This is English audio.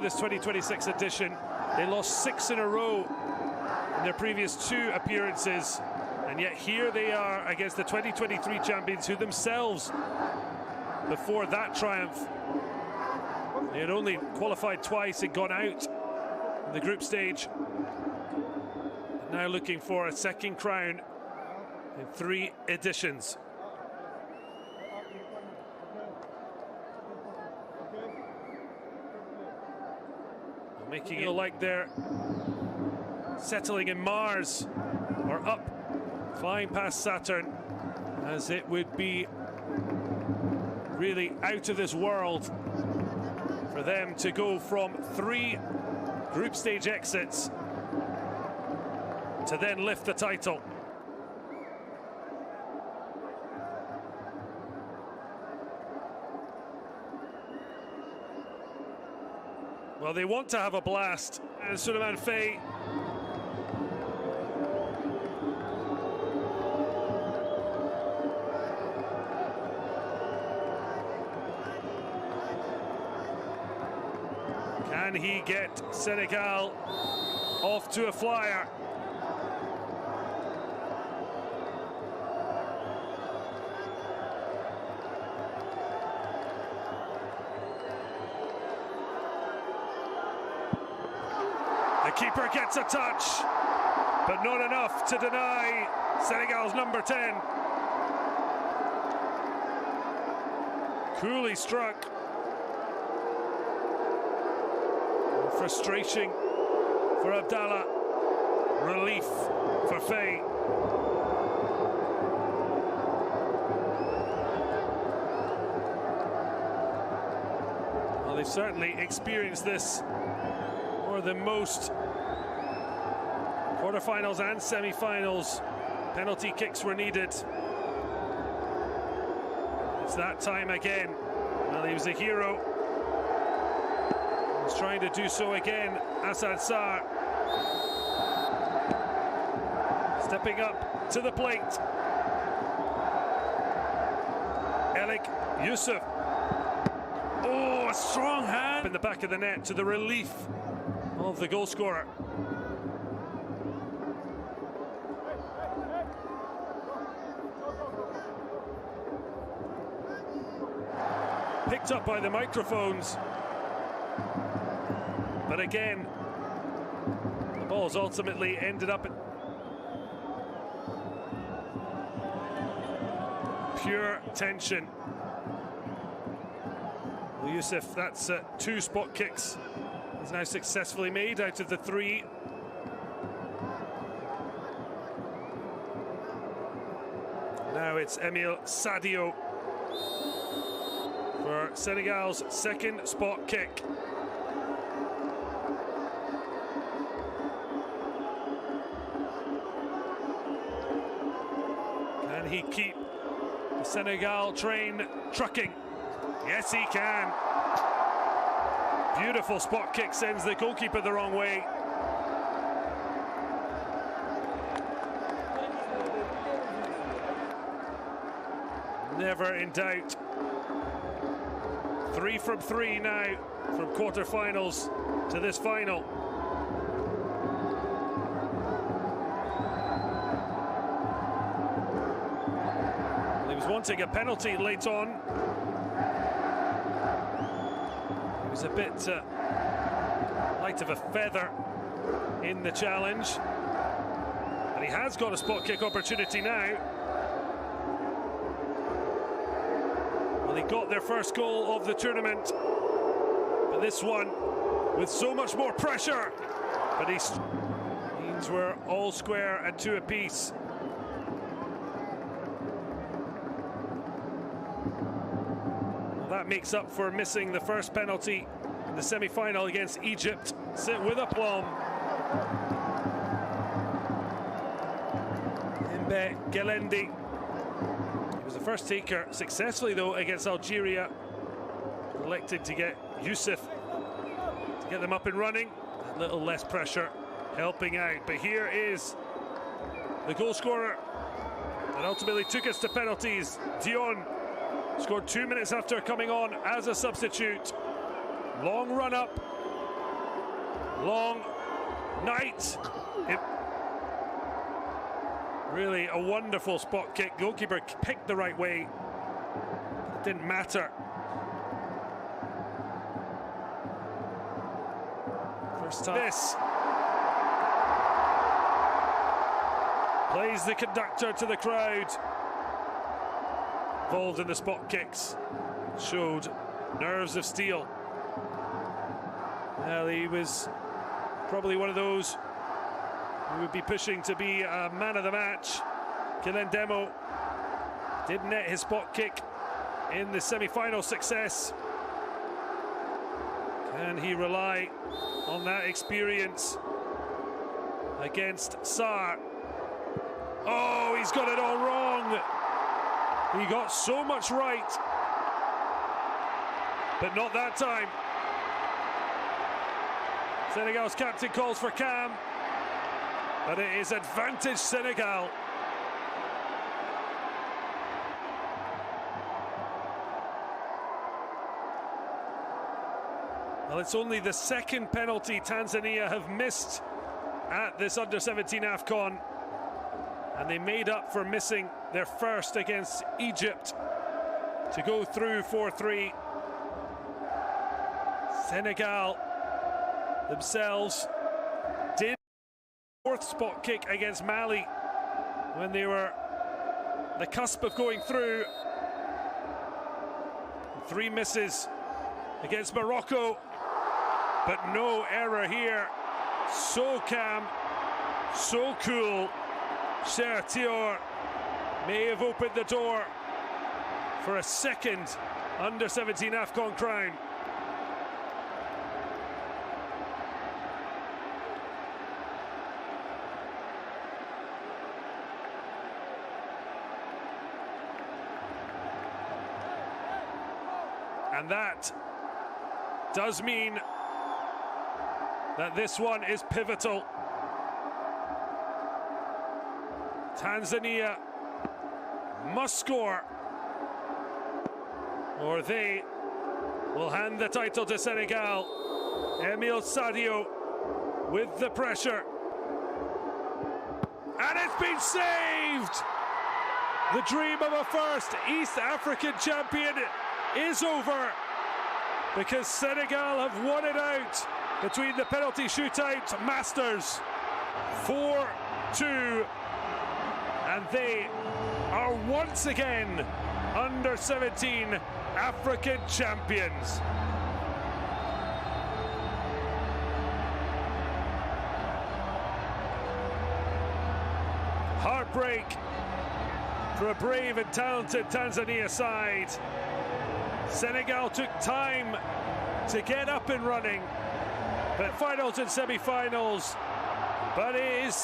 this 2026 edition. They lost 6 in a row in their previous 2 appearances, and yet here they are against the 2023 champions, who themselves, before that triumph, they had only qualified twice and gone out in the group stage. Now looking for a second crown in 3 editions. Making it like they're settling in Mars or up, flying past Saturn, as it would be really out of this world for them to go from 3 group stage exits to then lift the title. Well, they want to have a blast, and Suleiman Faye can he get Senegal off to a flyer? The keeper gets a touch, but not enough to deny Senegal's number 10. Coolly struck. Frustration for Abdallah, relief for Faye. Well, they've certainly experienced this more than most. Quarterfinals and semi-finals, penalty kicks were needed. It's that time again. Well, he was a hero. He's trying to do so again. Asad Sarr stepping up to the plate. Elik Yusuf. Oh, a strong hand in the back of the net to the relief of the goal scorer. Picked up by the microphones. But again, the ball's ultimately ended up in pure tension. Well, Yusuf, that's 2 spot kicks. He's now successfully made out of the 3. Now it's Emile Sadio for Senegal's second spot kick. Can he keep the Senegal train trucking? Yes, he can. Beautiful spot kick, sends the goalkeeper the wrong way. Never in doubt. 3 from 3 now from quarterfinals to this final. Well, he was wanting a penalty late on. He was a bit light of a feather in the challenge. But he has got a spot kick opportunity now. They got their first goal of the tournament, but this one with so much more pressure. But he means we're all square at 2 apiece. Well, that makes up for missing the first penalty in the semi-final against Egypt. Sit with aplomb. Mbe Gelendi. The first taker successfully though against Algeria. Elected to get Yusuf to get them up and running. A little less pressure helping out, but here is the goal scorer that ultimately took us to penalties. Dion scored 2 minutes after coming on as a substitute. Long run up long night. Really a wonderful spot kick. Goalkeeper picked the right way. It didn't matter. First time. This plays the conductor to the crowd. Involved in the spot kicks. Showed nerves of steel. Well, he was probably one of those who would be pushing to be a man of the match. Kilendemo did net his spot kick in the semi-final success. Can he rely on that experience against Saar? Oh, he's got it all wrong. He got so much right, but not that time. Senegal's captain calls for Cam, but it is advantage Senegal. Well, it's only the second penalty Tanzania have missed at this under-17 AFCON, and they made up for missing their first against Egypt to go through 4-3. Senegal themselves did fourth spot kick against Mali when they were the cusp of going through. 3 misses against Morocco, but no error here. So calm, so cool. Cher Thior may have opened the door for a second under-17 AFCON crown. And that does mean that this one is pivotal. Tanzania must score, or they will hand the title to Senegal. Emile Sadio with the pressure. And it's been saved! The dream of a first East African champion is over, because Senegal have won it out between the penalty shootout masters. 4-2. And they are once again under-17 African champions. Heartbreak for a brave and talented Tanzania side. Senegal took time to get up and running, but finals and semi-finals. But it is